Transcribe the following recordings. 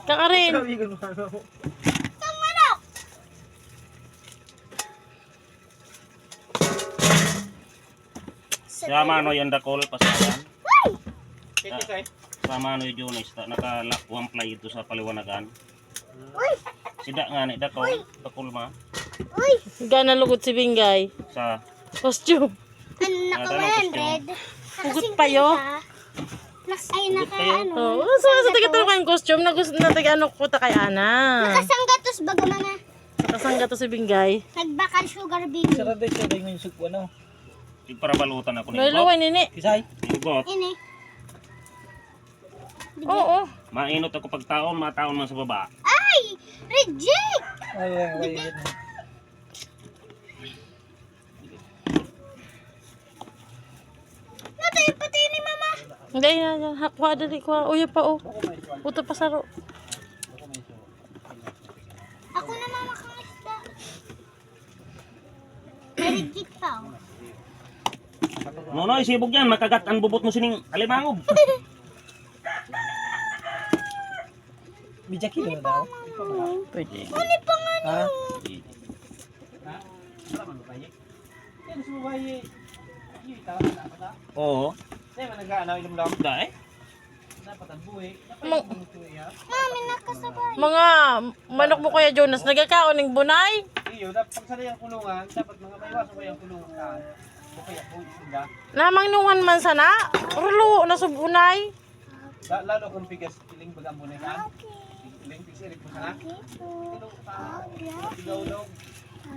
Kakarin. Sama ano yung dakol pasayan. Sama ano yung Jonas nakalakwang play ito sa paliwanagan. Sida nga ni dakol ma Gana lugod si Bingay. sa Costume. Ano naka-100? Hugot pa yo. Ay, naka-ano? Oo, sa taga-talo kayong costume. Nataga-ano ko ta kay Ana. Nakasanggatos baga mana. Nakasangga to si Bingay. Nagbakal sugar baby. Sarado siya tayo ngayon sugpo, ano? para balutan ako ni Luluway nini. Kisay? Igot. Ini. Oo. Mainot ako pag taon, mataon man sa baba. Ay! Reject! Ay. Natay pati ni mama. Hindi yan. Kuha dali kuha. Uya pa oh. Puto pa saro. Ako na mama kang isda. Reject pa oh. Nonoy, sibog yan, makagat ang bubot mo sining alimangog. Medya kilo na daw. Pwede. Ano pa nga Ha? Oo. Da eh. mami nakasabay. Mga manok mo kuya Jonas, nagkakaon ng bunay. Iyo, dapat pag sana yung kulungan, dapat mga maiwasan ko yung kulungan. Okay, ako isda. Namang nungan man sana. Rulo na subunay. Lalo kung pigas piling bagang bunay ka. Piling piksirik mo sana. Ilaw-law.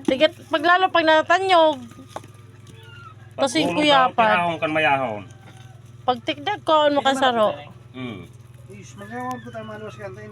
Tigat paglalo pag natanyog. Kasi kuya pa. Pinahong kan mayahon. Pag tikdak ko mo kasaro. Hmm. Magawa po tayo manuwas kanta.